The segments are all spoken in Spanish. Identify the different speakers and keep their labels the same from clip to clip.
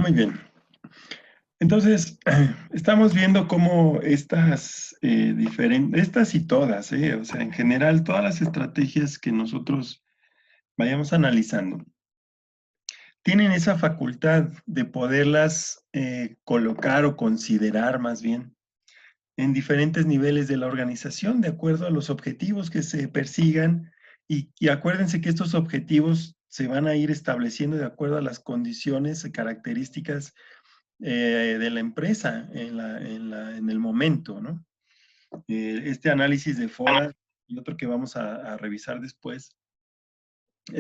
Speaker 1: Muy bien. Entonces, estamos viendo cómo estas estas y todas, o sea, en general, todas las estrategias que nosotros vayamos analizando, tienen esa facultad de poderlas colocar o considerar más bien en diferentes niveles de la organización, de acuerdo a los objetivos que se persigan, y acuérdense que estos objetivos se van a ir estableciendo de acuerdo a las condiciones y características de la empresa en el momento, ¿no? Este análisis de FODA y otro que vamos a revisar después,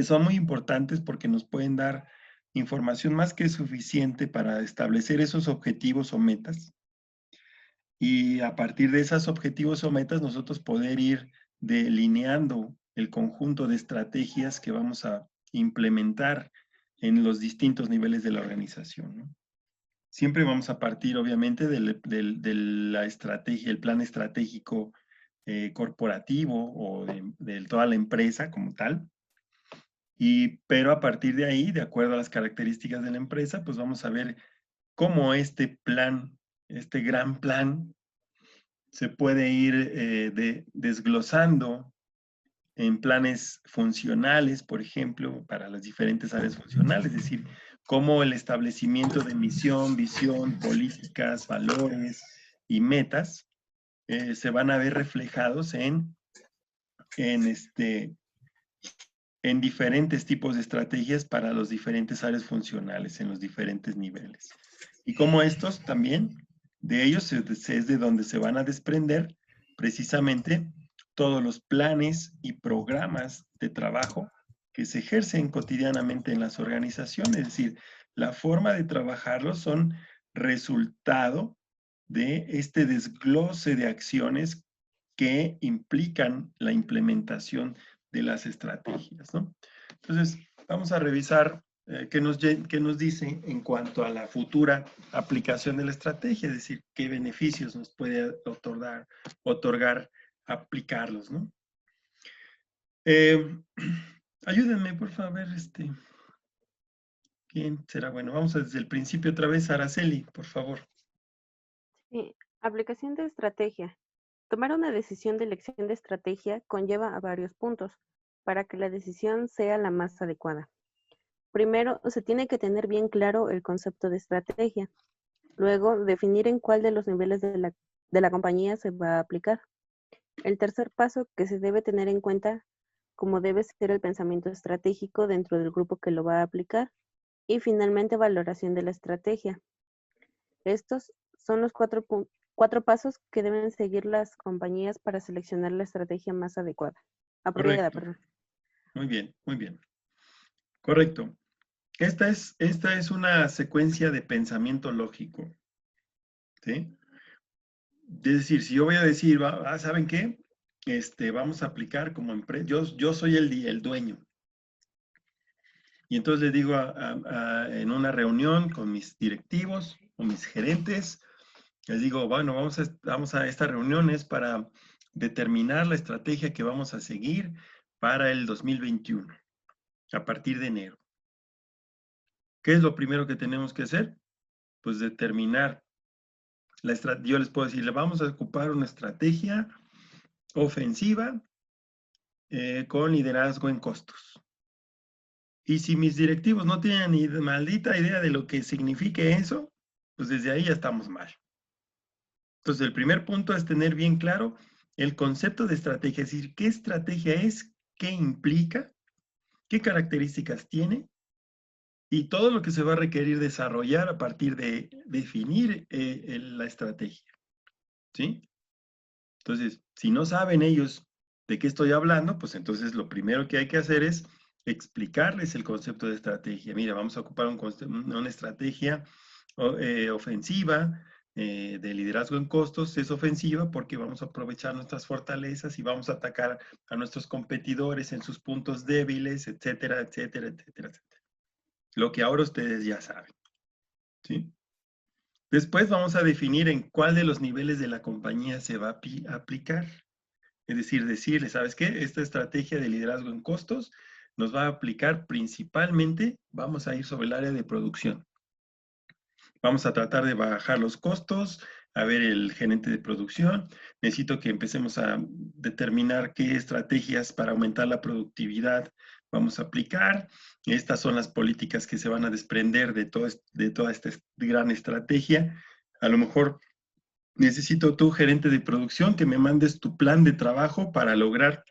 Speaker 1: son muy importantes porque nos pueden dar información más que suficiente para establecer esos objetivos o metas. Y a partir de esos objetivos o metas, nosotros poder ir delineando el conjunto de estrategias que vamos a implementar en los distintos niveles de la organización, ¿no? Siempre vamos a partir, obviamente, de la estrategia, el plan estratégico corporativo o de toda la empresa como tal. Pero a partir de ahí, de acuerdo a las características de la empresa, pues vamos a ver cómo este plan, este gran plan, se puede ir desglosando en planes funcionales, por ejemplo, para las diferentes áreas funcionales, es decir, cómo el establecimiento de misión, visión, políticas, valores y metas se van a ver reflejados en en diferentes tipos de estrategias para los diferentes áreas funcionales, en los diferentes niveles. Y cómo estos también, de ellos es de donde se van a desprender precisamente todos los planes y programas de trabajo que se ejercen cotidianamente en las organizaciones. Es decir, la forma de trabajarlos son resultado de este desglose de acciones que implican la implementación de las estrategias, ¿no? Entonces, vamos a revisar qué nos dice en cuanto a la futura aplicación de la estrategia, es decir, qué beneficios nos puede otorgar aplicarlos, ¿no? Ayúdenme, por favor, ¿quién será? Bueno, vamos desde el principio otra vez, Araceli, por favor.
Speaker 2: Sí, aplicación de estrategia. Tomar una decisión de elección de estrategia conlleva a varios puntos para que la decisión sea la más adecuada. Primero, se tiene que tener bien claro el concepto de estrategia. Luego, definir en cuál de los niveles de la compañía se va a aplicar. El tercer paso que se debe tener en cuenta, cómo debe ser el pensamiento estratégico dentro del grupo que lo va a aplicar. Y finalmente, valoración de la estrategia. Estos son los cuatro pasos que deben seguir las compañías para seleccionar la estrategia más apropiada,
Speaker 1: Correcto,
Speaker 2: perdón.
Speaker 1: muy bien, muy bien. Correcto. Esta es una secuencia de pensamiento lógico, ¿sí? Es decir, si yo voy a decir, ¿saben qué? Vamos a aplicar como empresa, yo soy el dueño. Y entonces les digo en una reunión con mis directivos o mis gerentes, les digo, bueno, vamos a esta reunión es para determinar la estrategia que vamos a seguir para el 2021, a partir de enero. ¿Qué es lo primero que tenemos que hacer? Pues determinar yo les puedo decir, vamos a ocupar una estrategia ofensiva con liderazgo en costos. Y si mis directivos no tienen ni maldita idea de lo que signifique eso, pues desde ahí ya estamos mal. Entonces, el primer punto es tener bien claro el concepto de estrategia, es decir, qué estrategia es, qué implica, qué características tiene y todo lo que se va a requerir desarrollar a partir de definir la estrategia, ¿sí? Entonces, si no saben ellos de qué estoy hablando, pues entonces lo primero que hay que hacer es explicarles el concepto de estrategia. Mira, vamos a ocupar una estrategia ofensiva de liderazgo en costos. Es ofensiva porque vamos a aprovechar nuestras fortalezas y vamos a atacar a nuestros competidores en sus puntos débiles, etcétera, etcétera, etcétera, etcétera. Lo que ahora ustedes ya saben, ¿sí? Después vamos a definir en cuál de los niveles de la compañía se va a aplicar. Es decir, decirle, ¿sabes qué? Esta estrategia de liderazgo en costos nos va a aplicar principalmente, vamos a ir sobre el área de producción. Vamos a tratar de bajar los costos, a ver el gerente de producción. Necesito que empecemos a determinar qué estrategias para aumentar la productividad vamos a aplicar. Estas son las políticas que se van a desprender de toda esta gran estrategia. A lo mejor necesito tú, gerente de producción, que me mandes tu plan de trabajo para lograr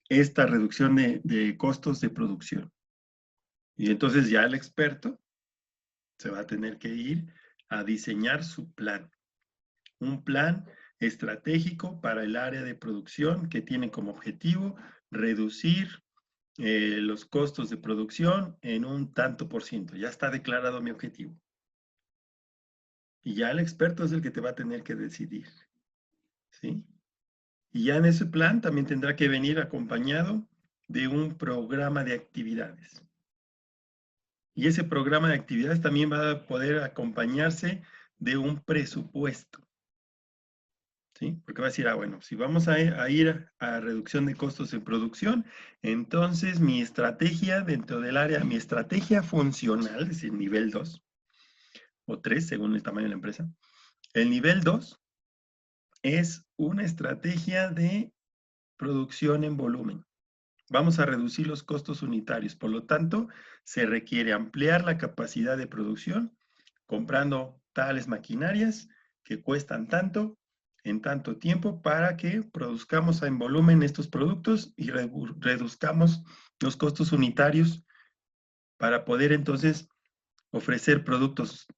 Speaker 1: esta reducción de costos de producción. Y entonces ya el experto se va a tener que ir a diseñar su plan. Un plan estratégico para el área de producción que tiene como objetivo reducir los costos de producción en un tanto por ciento. Ya está declarado mi objetivo. Y ya el experto es el que te va a tener que decidir. ¿Sí? Y ya en ese plan también tendrá que venir acompañado de un programa de actividades. Y ese programa de actividades también va a poder acompañarse de un presupuesto. ¿Sí? Porque va a decir, bueno, si vamos a ir a reducción de costos en producción, entonces mi estrategia dentro del área, mi estrategia funcional, es decir, nivel 2 o 3, según el tamaño de la empresa. El nivel 2 es una estrategia de producción en volumen. Vamos a reducir los costos unitarios. Por lo tanto, se requiere ampliar la capacidad de producción comprando tales maquinarias que cuestan tanto en tanto tiempo para que produzcamos en volumen estos productos y reduzcamos los costos unitarios para poder entonces ofrecer productos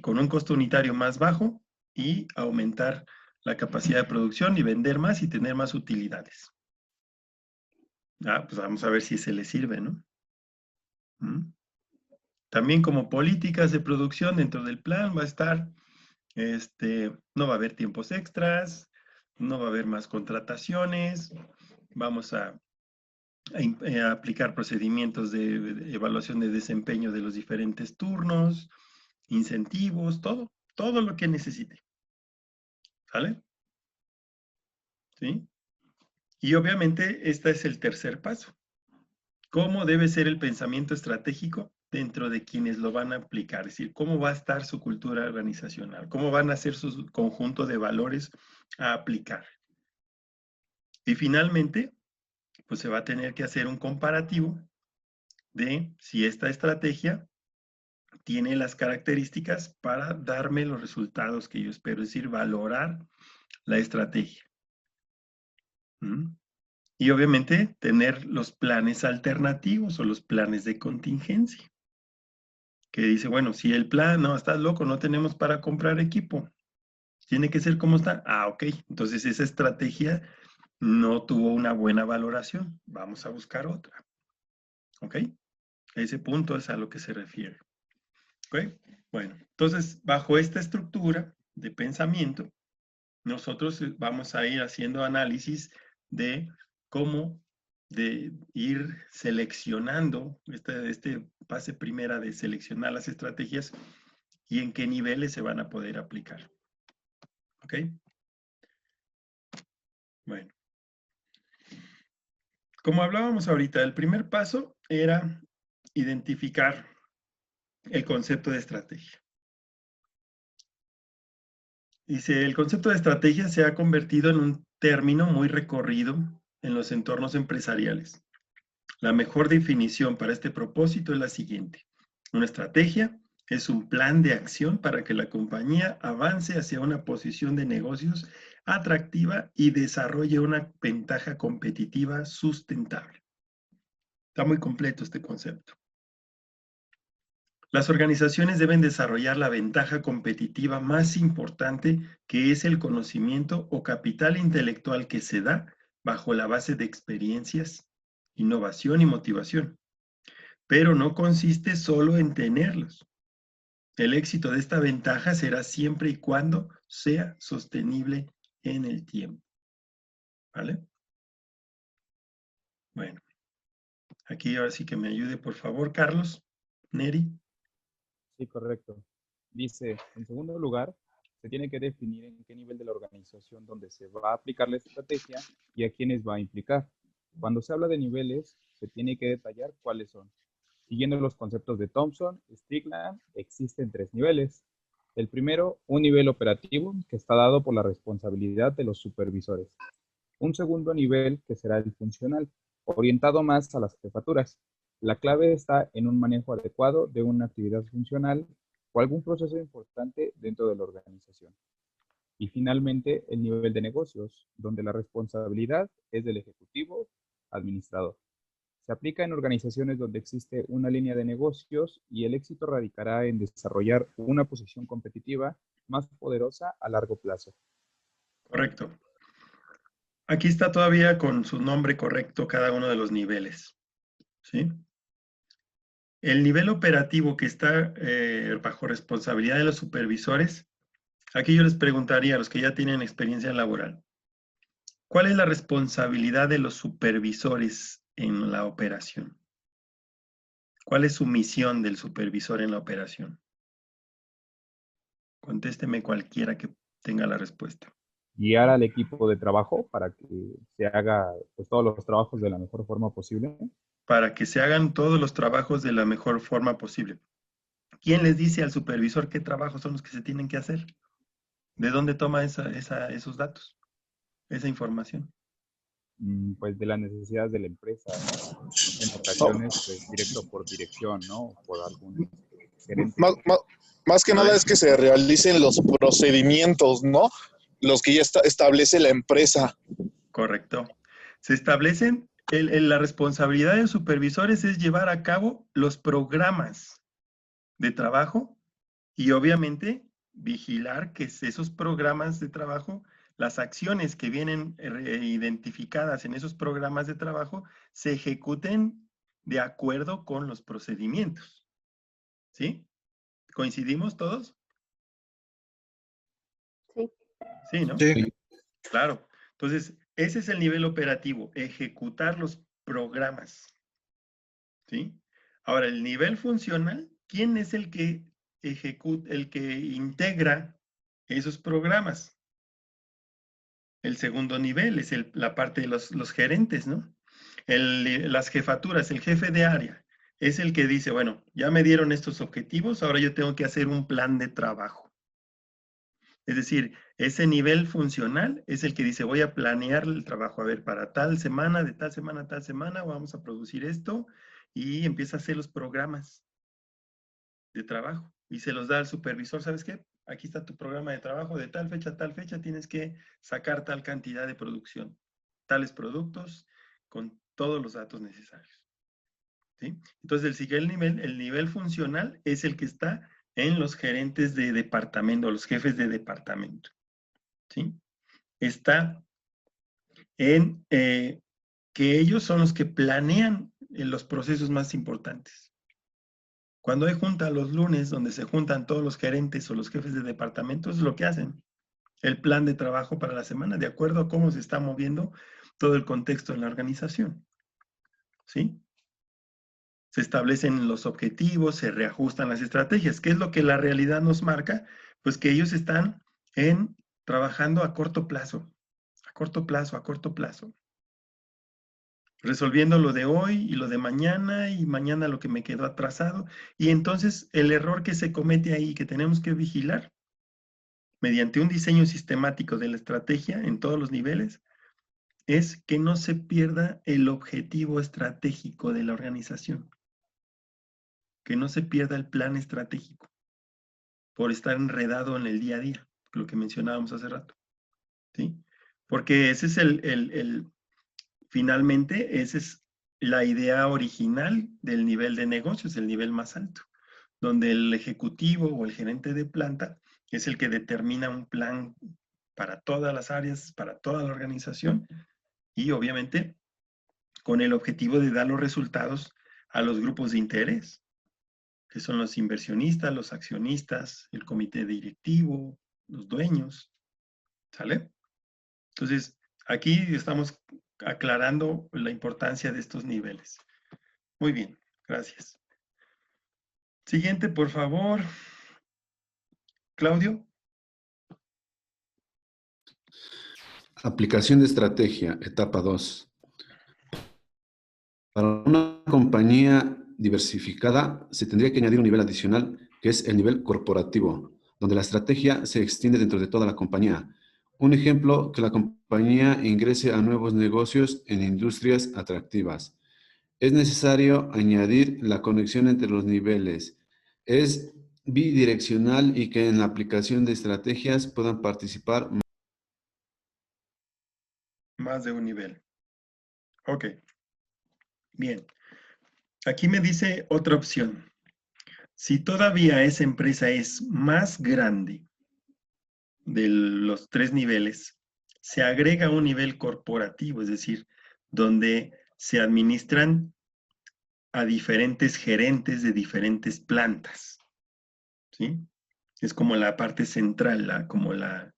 Speaker 1: con un costo unitario más bajo y aumentar la capacidad de producción y vender más y tener más utilidades. Pues vamos a ver si se le sirve, ¿no? ¿Mm? También como políticas de producción dentro del plan va a estar, no va a haber tiempos extras, no va a haber más contrataciones, vamos a aplicar procedimientos de evaluación de desempeño de los diferentes turnos, incentivos, todo lo que necesite. ¿Sale? ¿Sí? Y obviamente este es el tercer paso. ¿Cómo debe ser el pensamiento estratégico dentro de quienes lo van a aplicar? Es decir, ¿cómo va a estar su cultura organizacional? ¿Cómo van a ser su conjunto de valores a aplicar? Y finalmente, pues se va a tener que hacer un comparativo de si esta estrategia tiene las características para darme los resultados que yo espero, es decir, valorar la estrategia. ¿Mm? Y obviamente tener los planes alternativos o los planes de contingencia. Que dice, bueno, si el plan, no, estás loco, no tenemos para comprar equipo. Tiene que ser como está. Ok. Entonces esa estrategia no tuvo una buena valoración. Vamos a buscar otra. ¿Ok? Ese punto es a lo que se refiere. ¿Ok? Bueno, entonces bajo esta estructura de pensamiento, nosotros vamos a ir haciendo análisis de cómo de ir seleccionando este fase primera de seleccionar las estrategias y en qué niveles se van a poder aplicar. ¿Ok? Bueno. Como hablábamos ahorita, el primer paso era identificar el concepto de estrategia. Dice, el concepto de estrategia se ha convertido en un término muy recorrido en los entornos empresariales. La mejor definición para este propósito es la siguiente. Una estrategia es un plan de acción para que la compañía avance hacia una posición de negocios atractiva y desarrolle una ventaja competitiva sustentable. Está muy completo este concepto. Las organizaciones deben desarrollar la ventaja competitiva más importante, que es el conocimiento o capital intelectual que se da bajo la base de experiencias, innovación y motivación. Pero no consiste solo en tenerlos. El éxito de esta ventaja será siempre y cuando sea sostenible en el tiempo. ¿Vale? Bueno, aquí ahora sí que me ayude, por favor, Carlos, Neri.
Speaker 3: Sí, correcto. Dice, en segundo lugar, se tiene que definir en qué nivel de la organización donde se va a aplicar la estrategia y a quiénes va a implicar. Cuando se habla de niveles, se tiene que detallar cuáles son. Siguiendo los conceptos de Thompson, Strickland, existen 3 niveles. El primero, un nivel operativo que está dado por la responsabilidad de los supervisores. Un segundo nivel que será el funcional, orientado más a las jefaturas. La clave está en un manejo adecuado de una actividad funcional o algún proceso importante dentro de la organización. Y finalmente, el nivel de negocios, donde la responsabilidad es del ejecutivo administrador. Se aplica en organizaciones donde existe una línea de negocios y el éxito radicará en desarrollar una posición competitiva más poderosa a largo plazo.
Speaker 1: Correcto. Aquí está todavía con su nombre correcto cada uno de los niveles, ¿sí? El nivel operativo que está bajo responsabilidad de los supervisores, aquí yo les preguntaría a los que ya tienen experiencia laboral, ¿cuál es la responsabilidad de los supervisores en la operación? ¿Cuál es su misión del supervisor en la operación? Contésteme cualquiera que tenga la respuesta.
Speaker 3: Guiar al equipo de trabajo para que se haga pues, todos los trabajos de la mejor forma posible.
Speaker 1: Para que se hagan todos los trabajos de la mejor forma posible. ¿Quién les dice al supervisor qué trabajos son los que se tienen que hacer? ¿De dónde toma esos datos, esa información?
Speaker 3: Pues de las necesidades de la empresa, ¿no? En ocasiones, pues directo por dirección, ¿no? Por algún gerente.
Speaker 4: Más que nada es que se realicen los procedimientos, ¿no? Los que ya establece la empresa.
Speaker 1: Correcto. Se establecen, la responsabilidad de los supervisores es llevar a cabo los programas de trabajo y obviamente vigilar que esos programas de trabajo, las acciones que vienen identificadas en esos programas de trabajo, se ejecuten de acuerdo con los procedimientos. ¿Sí? ¿Coincidimos todos?
Speaker 2: Sí.
Speaker 1: Sí, ¿no?
Speaker 4: Sí.
Speaker 1: Claro. Entonces, ese es el nivel operativo, ejecutar los programas. ¿Sí? Ahora, el nivel funcional, ¿quién es el que ejecuta, el que integra esos programas? El segundo nivel es la parte de los gerentes, ¿no? Las jefaturas, el jefe de área, es el que dice, bueno, ya me dieron estos objetivos, ahora yo tengo que hacer un plan de trabajo. Es decir, ese nivel funcional es el que dice, voy a planear el trabajo. A ver, para tal semana, de tal semana a tal semana, vamos a producir esto y empieza a hacer los programas de trabajo y se los da al supervisor. ¿Sabes qué? Aquí está tu programa de trabajo de tal fecha a tal fecha, tienes que sacar tal cantidad de producción, tales productos con todos los datos necesarios. ¿Sí? Entonces, el nivel funcional es el que está en los gerentes de departamento, los jefes de departamento. ¿Sí? Está en que ellos son los que planean los procesos más importantes. Cuando hay junta los lunes, donde se juntan todos los gerentes o los jefes de departamentos, es lo que hacen. El plan de trabajo para la semana, de acuerdo a cómo se está moviendo todo el contexto en la organización. ¿Sí? Se establecen los objetivos, se reajustan las estrategias. ¿Qué es lo que la realidad nos marca? Pues que ellos están trabajando a corto plazo, a corto plazo, a corto plazo. Resolviendo lo de hoy y lo de mañana y mañana lo que me quedó atrasado. Y entonces el error que se comete ahí, que tenemos que vigilar, mediante un diseño sistemático de la estrategia en todos los niveles, es que no se pierda el objetivo estratégico de la organización. Que no se pierda el plan estratégico por estar enredado en el día a día, lo que mencionábamos hace rato. ¿Sí? Porque ese es finalmente, esa es la idea original del nivel de negocios, el nivel más alto, donde el ejecutivo o el gerente de planta es el que determina un plan para todas las áreas, para toda la organización y obviamente con el objetivo de dar los resultados a los grupos de interés, que son los inversionistas, los accionistas, el comité directivo, los dueños, ¿sale? Entonces, aquí estamos aclarando la importancia de estos niveles. Muy bien, gracias. Siguiente, por favor. Claudio.
Speaker 5: Aplicación de estrategia, etapa 2. Para una compañía diversificada, se tendría que añadir un nivel adicional, que es el nivel corporativo, donde la estrategia se extiende dentro de toda la compañía. Un ejemplo, que la compañía ingrese a nuevos negocios en industrias atractivas. Es necesario añadir la conexión entre los niveles. Es bidireccional y que en la aplicación de estrategias puedan participar
Speaker 1: Más de un nivel. Ok. Bien. Aquí me dice otra opción. Si todavía esa empresa es más grande de los 3 niveles, se agrega un nivel corporativo, es decir, donde se administran a diferentes gerentes de diferentes plantas, ¿sí? Es como la parte central, como la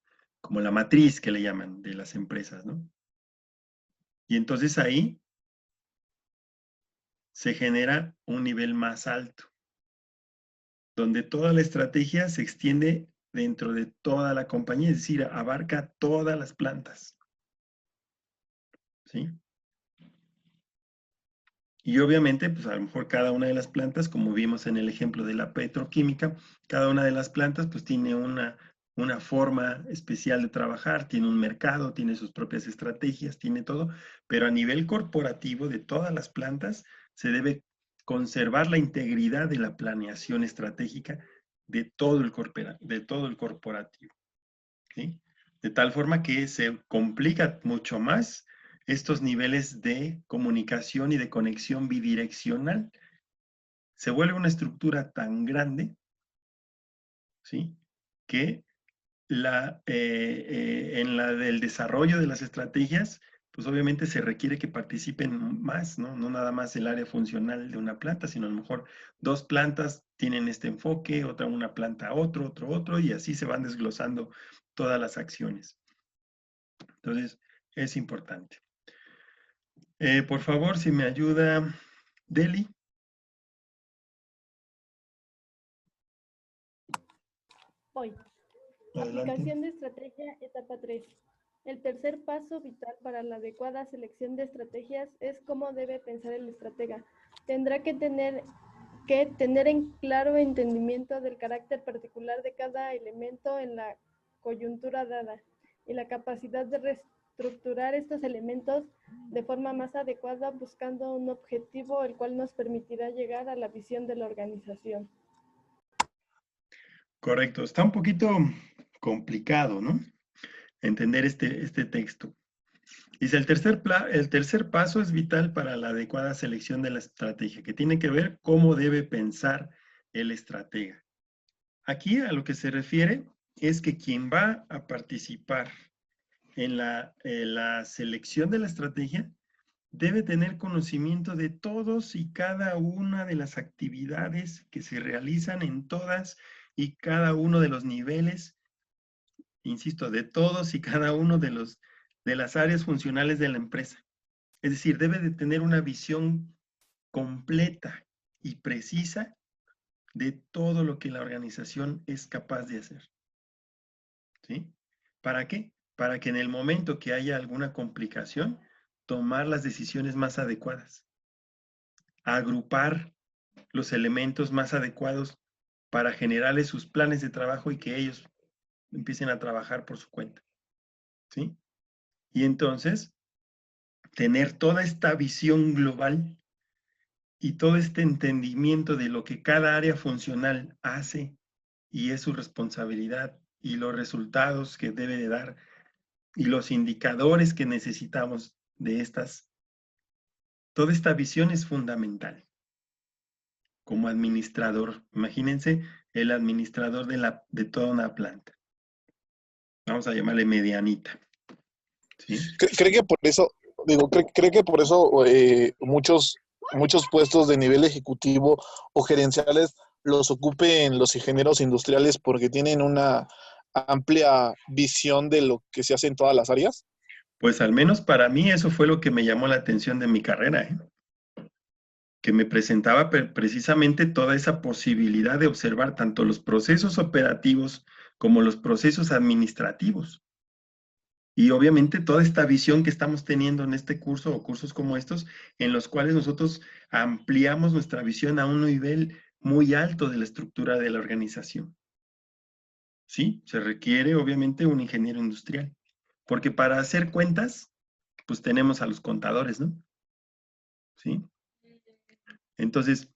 Speaker 1: matriz que le llaman de las empresas, ¿no? Y entonces ahí se genera un nivel más alto, donde toda la estrategia se extiende dentro de toda la compañía, es decir, abarca todas las plantas, ¿sí? Y obviamente, pues a lo mejor cada una de las plantas, como vimos en el ejemplo de la petroquímica, cada una de las plantas pues tiene una forma especial de trabajar, tiene un mercado, tiene sus propias estrategias, tiene todo, pero a nivel corporativo de todas las plantas se debe conservar la integridad de la planeación estratégica de todo el corporativo, ¿sí? De tal forma que se complica mucho más estos niveles de comunicación y de conexión bidireccional. Se vuelve una estructura tan grande, ¿sí? Que en la del desarrollo de las estrategias, pues obviamente se requiere que participen más, ¿no? No nada más el área funcional de una planta, sino a lo mejor 2 plantas tienen este enfoque, una planta otro, y así se van desglosando todas las acciones. Entonces, es importante. Por favor, si me ayuda Deli.
Speaker 6: Hoy.
Speaker 1: Adelante.
Speaker 6: Aplicación de estrategia, etapa 3. El tercer paso vital para la adecuada selección de estrategias es cómo debe pensar el estratega. Tendrá que tener en claro entendimiento del carácter particular de cada elemento en la coyuntura dada y la capacidad de reestructurar estos elementos de forma más adecuada buscando un objetivo el cual nos permitirá llegar a la visión de la organización.
Speaker 1: Correcto. Está un poquito complicado, ¿no? Entender este texto. Dice, el tercer paso es vital para la adecuada selección de la estrategia, que tiene que ver cómo debe pensar el estratega. Aquí a lo que se refiere es que quien va a participar en la selección de la estrategia debe tener conocimiento de todos y cada una de las actividades que se realizan en todas y cada uno de los niveles, insisto, de todos y cada uno de las áreas funcionales de la empresa. Es decir, debe de tener una visión completa y precisa de todo lo que la organización es capaz de hacer. ¿Sí? ¿Para qué? Para que en el momento que haya alguna complicación, tomar las decisiones más adecuadas, agrupar los elementos más adecuados para generarles sus planes de trabajo y que ellos empiecen a trabajar por su cuenta. ¿Sí? Y entonces, tener toda esta visión global y todo este entendimiento de lo que cada área funcional hace y es su responsabilidad y los resultados que debe de dar y los indicadores que necesitamos de estas. Toda esta visión es fundamental. Como administrador, imagínense el administrador de toda una planta. Vamos a llamarle medianita. ¿Sí?
Speaker 4: Creo que por eso, creo que por eso muchos puestos de nivel ejecutivo o gerenciales los ocupen los ingenieros industriales porque tienen una amplia visión de lo que se hace en todas las áreas.
Speaker 1: Pues al menos para mí eso fue lo que me llamó la atención de mi carrera, que me presentaba precisamente toda esa posibilidad de observar tanto los procesos operativos como los procesos administrativos. Y obviamente toda esta visión que estamos teniendo en este curso o cursos como estos, en los cuales nosotros ampliamos nuestra visión a un nivel muy alto de la estructura de la organización. Sí, se requiere obviamente un ingeniero industrial, porque para hacer cuentas, pues tenemos a los contadores, ¿no? ¿Sí? Entonces,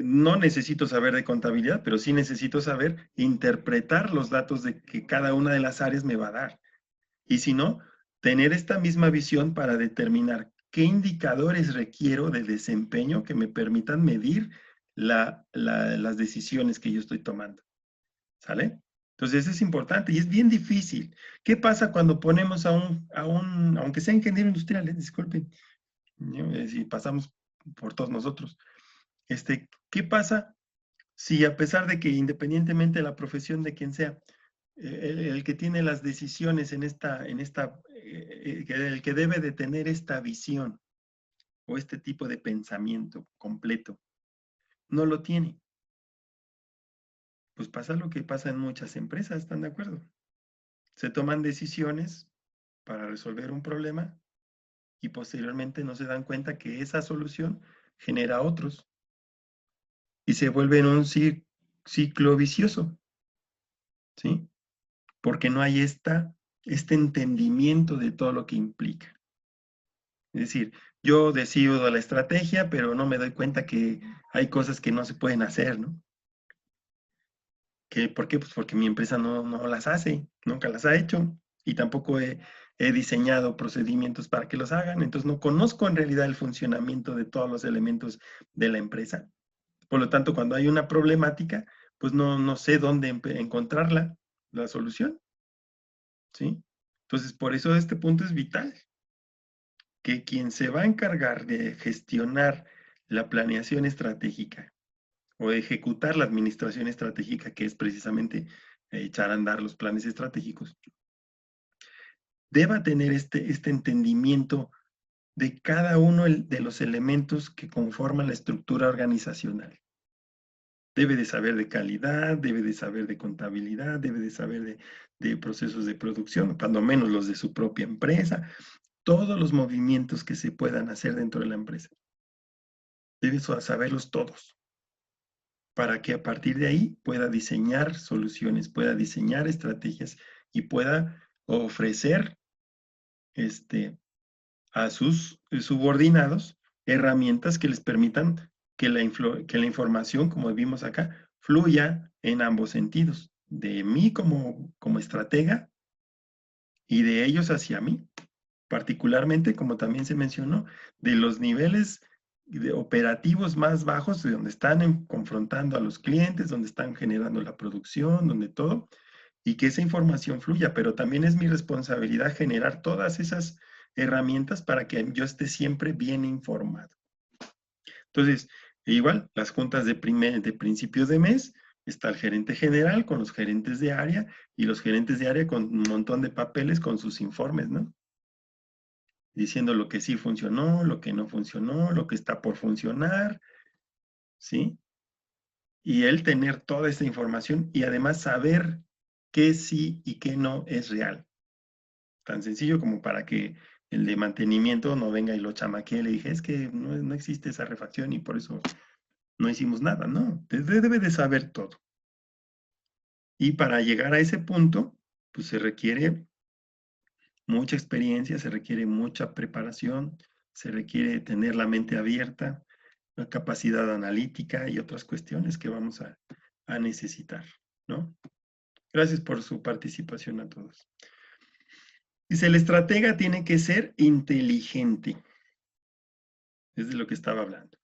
Speaker 1: no necesito saber de contabilidad, pero sí necesito saber interpretar los datos de que cada una de las áreas me va a dar. Y si no, tener esta misma visión para determinar qué indicadores requiero de desempeño que me permitan medir las decisiones que yo estoy tomando. ¿Sale? Entonces, eso es importante y es bien difícil. ¿Qué pasa cuando ponemos aunque sea ingeniero industrial, disculpen, si pasamos por todos nosotros, ¿qué pasa si a pesar de que independientemente de la profesión de quien sea, el que tiene las decisiones el que debe de tener esta visión o este tipo de pensamiento completo, no lo tiene? Pues pasa lo que pasa en muchas empresas, ¿están de acuerdo? Se toman decisiones para resolver un problema y posteriormente no se dan cuenta que esa solución genera otros y se vuelve en un ciclo vicioso, ¿sí? Porque no hay este entendimiento de todo lo que implica. Es decir, yo decido la estrategia, pero no me doy cuenta que hay cosas que no se pueden hacer, ¿no? ¿Por qué? Pues porque mi empresa no las hace, nunca las ha hecho y tampoco he diseñado procedimientos para que los hagan, entonces no conozco en realidad el funcionamiento de todos los elementos de la empresa. Por lo tanto, cuando hay una problemática, pues no sé dónde encontrarla, la solución, ¿sí? Entonces, por eso este punto es vital, que quien se va a encargar de gestionar la planeación estratégica o de ejecutar la administración estratégica, que es precisamente echar a andar los planes estratégicos, deba tener este entendimiento de cada uno de los elementos que conforman la estructura organizacional. Debe de saber de calidad, debe de saber de contabilidad, debe de saber de procesos de producción, cuando menos los de su propia empresa, todos los movimientos que se puedan hacer dentro de la empresa. Debe saberlos todos, para que a partir de ahí pueda diseñar soluciones, pueda diseñar estrategias y pueda ofrecer a sus subordinados herramientas que les permitan que que la información, como vimos acá, fluya en ambos sentidos, de mí como estratega y de ellos hacia mí, particularmente, como también se mencionó, de los niveles operativos más bajos, de donde están confrontando a los clientes, donde están generando la producción, donde todo, y que esa información fluya, pero también es mi responsabilidad generar todas esas herramientas para que yo esté siempre bien informado. Entonces, igual, las juntas de principios de mes, está el gerente general con los gerentes de área y los gerentes de área con un montón de papeles con sus informes, ¿no? Diciendo lo que sí funcionó, lo que no funcionó, lo que está por funcionar, ¿sí? Y él tener toda esta información y además saber qué sí y qué no es real. Tan sencillo como para que el de mantenimiento no venga y lo chamaquee y le dije, es que no existe esa refacción y por eso no hicimos nada, no. Debe de saber todo. Y para llegar a ese punto, pues se requiere mucha experiencia, se requiere mucha preparación, se requiere tener la mente abierta, la capacidad analítica y otras cuestiones que vamos a necesitar, ¿no? Gracias por su participación a todos. Dice, el estratega tiene que ser inteligente. Es de lo que estaba hablando.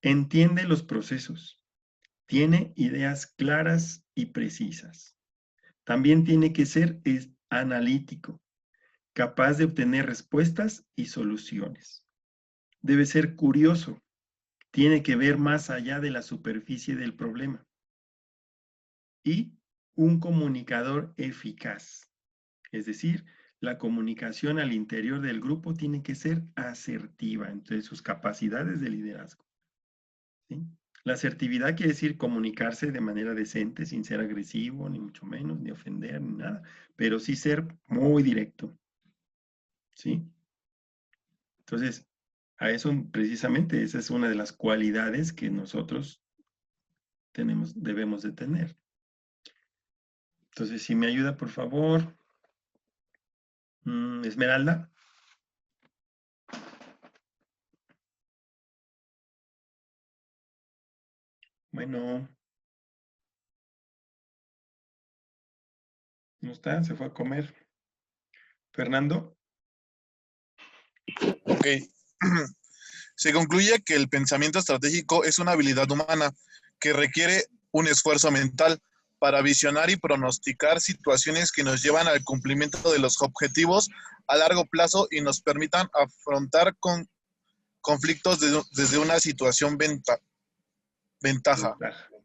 Speaker 1: Entiende los procesos. Tiene ideas claras y precisas. También tiene que ser analítico, capaz de obtener respuestas y soluciones. Debe ser curioso. Tiene que ver más allá de la superficie del problema. Y un comunicador eficaz. Es decir, la comunicación al interior del grupo tiene que ser asertiva entre sus capacidades de liderazgo. ¿Sí? La asertividad quiere decir comunicarse de manera decente, sin ser agresivo, ni mucho menos, ni ofender, ni nada, pero sí ser muy directo. ¿Sí? Entonces, a eso precisamente, esa es una de las cualidades que nosotros debemos de tener. Entonces, si me ayuda, por favor, Esmeralda. Bueno, no está, se fue a comer. Fernando.
Speaker 4: Ok. Se concluye que el pensamiento estratégico es una habilidad humana que requiere un esfuerzo mental para visionar y pronosticar situaciones que nos llevan al cumplimiento de los objetivos a largo plazo y nos permitan afrontar conflictos desde una situación ventaja.
Speaker 1: Ventaja,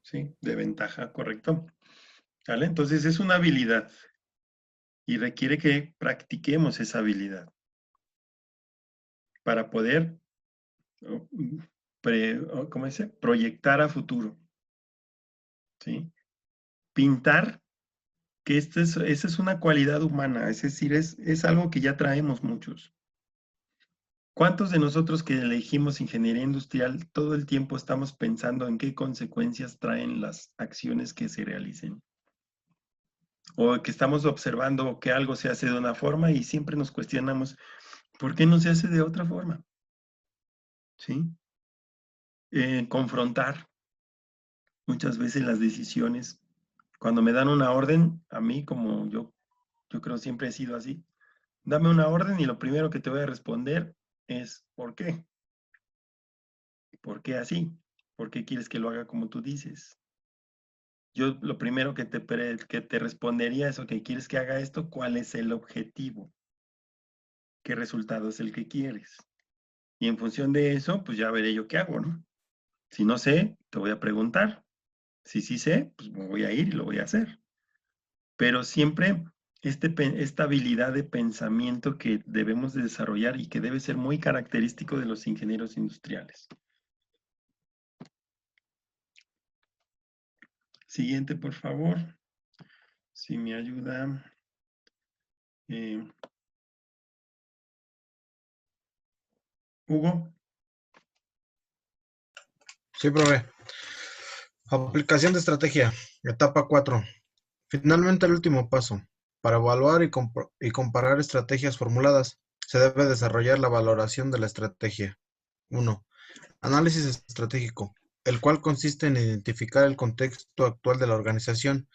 Speaker 1: sí, de ventaja, correcto. ¿Vale? Entonces es una habilidad y requiere que practiquemos esa habilidad para poder, ¿cómo dice? Proyectar a futuro. ¿Sí? Pintar, que esa es una cualidad humana, es decir, es algo que ya traemos muchos. ¿Cuántos de nosotros que elegimos ingeniería industrial todo el tiempo estamos pensando en qué consecuencias traen las acciones que se realicen? O que estamos observando que algo se hace de una forma y siempre nos cuestionamos, ¿por qué no se hace de otra forma? ¿Sí? Confrontar muchas veces las decisiones. Cuando me dan una orden, a mí como yo creo siempre he sido así, dame una orden y lo primero que te voy a responder es ¿por qué? ¿Por qué así? ¿Por qué quieres que lo haga como tú dices? Yo lo primero que te respondería es, ok, ¿quieres que haga esto? ¿Cuál es el objetivo? ¿Qué resultado es el que quieres? Y en función de eso, pues ya veré yo qué hago, ¿no? Si no sé, te voy a preguntar. Si sí sé, pues me voy a ir y lo voy a hacer. Pero siempre esta habilidad de pensamiento que debemos de desarrollar y que debe ser muy característico de los ingenieros industriales. Siguiente, por favor. Si me ayuda. Hugo.
Speaker 7: Sí, profe. Aplicación de estrategia. Etapa 4. Finalmente, el último paso. Para evaluar y comparar estrategias formuladas, se debe desarrollar la valoración de la estrategia. 1. Análisis estratégico, el cual consiste en identificar el contexto actual de la organización,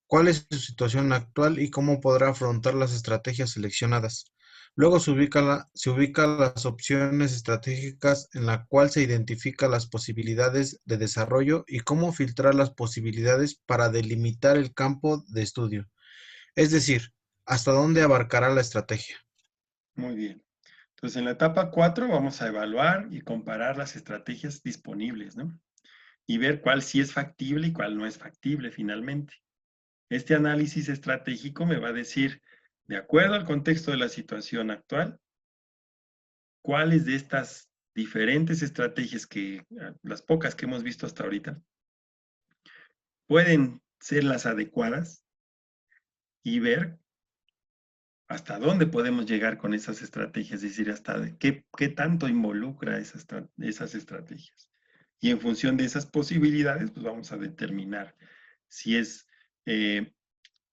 Speaker 7: cuál es su situación actual y cómo podrá afrontar las estrategias seleccionadas. Luego se ubica las opciones estratégicas en la cual se identifican las posibilidades de desarrollo y cómo filtrar las posibilidades para delimitar el campo de estudio. Es decir, hasta dónde abarcará la estrategia.
Speaker 1: Muy bien. Entonces, en la etapa 4 vamos a evaluar y comparar las estrategias disponibles, ¿no? Y ver cuál sí es factible y cuál no es factible finalmente. Este análisis estratégico me va a decir, de acuerdo al contexto de la situación actual, cuáles de estas diferentes estrategias las pocas que hemos visto hasta ahorita, pueden ser las adecuadas y ver hasta dónde podemos llegar con esas estrategias, es decir, hasta qué tanto involucra esas estrategias. Y en función de esas posibilidades, pues vamos a determinar si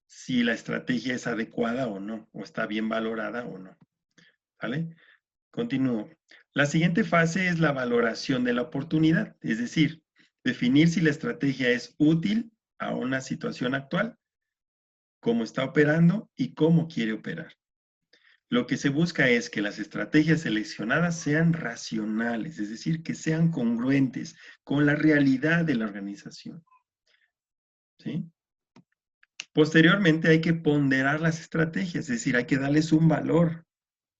Speaker 1: si la estrategia es adecuada o no, o está bien valorada o no. ¿Vale? Continúo. La siguiente fase es la valoración de la oportunidad, es decir, definir si la estrategia es útil a una situación actual, cómo está operando y cómo quiere operar. Lo que se busca es que las estrategias seleccionadas sean racionales, es decir, que sean congruentes con la realidad de la organización. ¿Sí? Posteriormente hay que ponderar las estrategias, es decir, hay que darles un valor.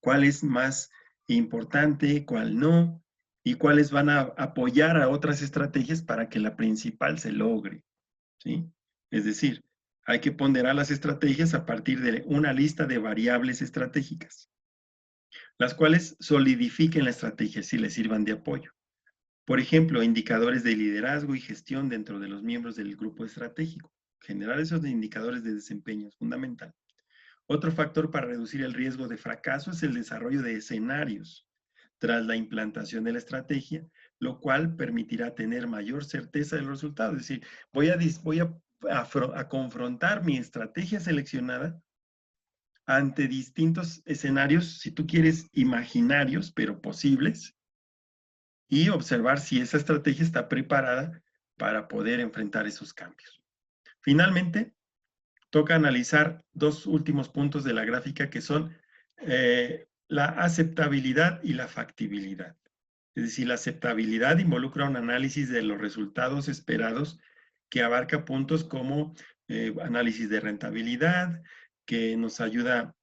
Speaker 1: ¿Cuál es más importante, cuál no? Y cuáles van a apoyar a otras estrategias para que la principal se logre. ¿Sí? Es decir, hay que ponderar las estrategias a partir de una lista de variables estratégicas, las cuales solidifiquen la estrategia si le sirvan de apoyo. Por ejemplo, indicadores de liderazgo y gestión dentro de los miembros del grupo estratégico. Generar esos indicadores de desempeño es fundamental. Otro factor para reducir el riesgo de fracaso es el desarrollo de escenarios tras la implantación de la estrategia, lo cual permitirá tener mayor certeza de los resultados. Es decir, voy a confrontar mi estrategia seleccionada ante distintos escenarios, si tú quieres, imaginarios, pero posibles, y observar si esa estrategia está preparada para poder enfrentar esos cambios. Finalmente, toca analizar dos últimos puntos de la gráfica que son la aceptabilidad y la factibilidad. Es decir, la aceptabilidad involucra un análisis de los resultados esperados que abarca puntos como análisis de rentabilidad, que nos ayuda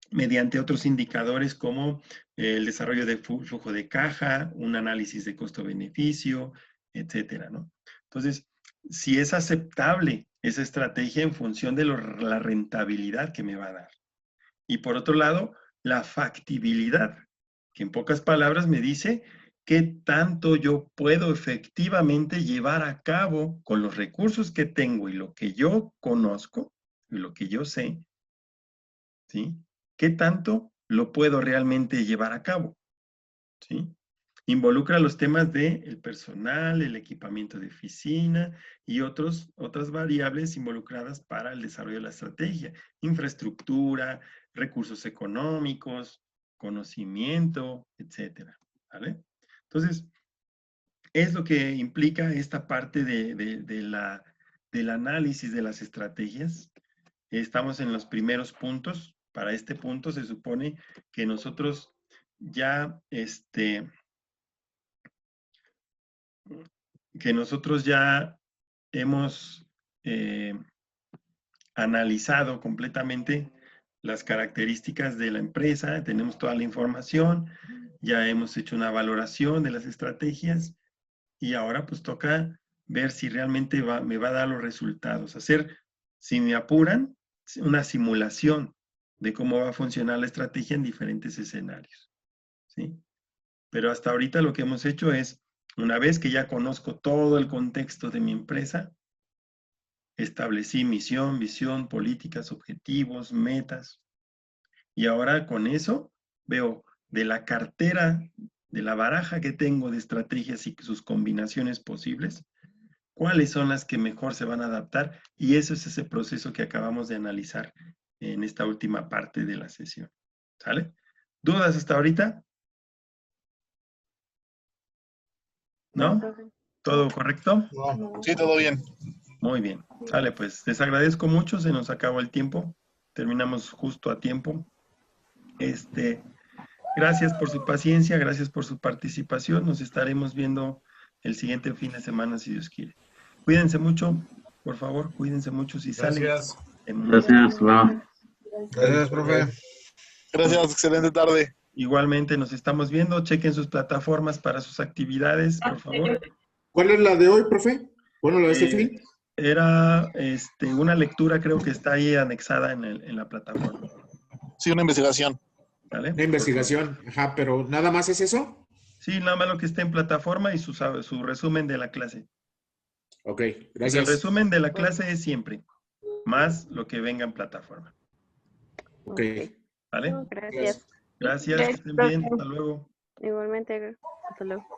Speaker 1: mediante otros indicadores como el desarrollo de flujo de caja, un análisis de costo-beneficio, etcétera, ¿no? Entonces, si es aceptable esa estrategia en función de la rentabilidad que me va a dar. Y por otro lado, la factibilidad, que en pocas palabras me dice qué tanto yo puedo efectivamente llevar a cabo con los recursos que tengo y lo que yo conozco y lo que yo sé, ¿sí? ¿Qué tanto lo puedo realmente llevar a cabo? ¿Sí? Involucra los temas del personal, el equipamiento de oficina y otras variables involucradas para el desarrollo de la estrategia. Infraestructura, recursos económicos, conocimiento, etcétera. ¿Vale? Entonces, es lo que implica esta parte del análisis de las estrategias. Estamos en los primeros puntos. Para este punto se supone que nosotros ya, hemos analizado completamente las características de la empresa, tenemos toda la información, ya hemos hecho una valoración de las estrategias y ahora pues toca ver si realmente me va a dar los resultados, hacer, si me apuran, una simulación de cómo va a funcionar la estrategia en diferentes escenarios, ¿sí? Pero hasta ahorita lo que hemos hecho es, una vez que ya conozco todo el contexto de mi empresa, establecí misión, visión, políticas, objetivos, metas, y ahora con eso veo de la cartera, de la baraja que tengo de estrategias y sus combinaciones posibles, cuáles son las que mejor se van a adaptar, y eso es ese proceso que acabamos de analizar en esta última parte de la sesión. ¿Sale? ¿Dudas hasta ahorita? ¿No? ¿Todo correcto?
Speaker 4: No, sí, todo bien.
Speaker 1: Muy bien. Sale, pues les agradezco mucho, se nos acabó el tiempo. Terminamos justo a tiempo. Gracias por su paciencia, gracias por su participación. Nos estaremos viendo el siguiente fin de semana, si Dios quiere. Cuídense mucho, por favor, cuídense mucho si salen.
Speaker 7: Gracias.
Speaker 8: Gracias, Lau.
Speaker 7: Gracias, profe.
Speaker 4: Gracias, excelente tarde.
Speaker 1: Igualmente nos estamos viendo. Chequen sus plataformas para sus actividades, por favor.
Speaker 8: ¿Cuál es la de hoy, profe? Bueno, la de este fin.
Speaker 1: Era una lectura, creo que está ahí anexada en la plataforma.
Speaker 4: Sí, una investigación.
Speaker 1: ¿Vale?
Speaker 8: Una investigación, ajá, pero ¿nada más es eso?
Speaker 1: Sí, nada más lo que está en plataforma y su resumen de la clase.
Speaker 8: Ok,
Speaker 1: El
Speaker 8: gracias.
Speaker 1: resumen de la clase es siempre, más lo que venga en plataforma.
Speaker 8: Ok.
Speaker 1: ¿Vale?
Speaker 2: Gracias.
Speaker 1: Gracias, que estén bien. Hasta luego.
Speaker 2: Igualmente, hasta luego.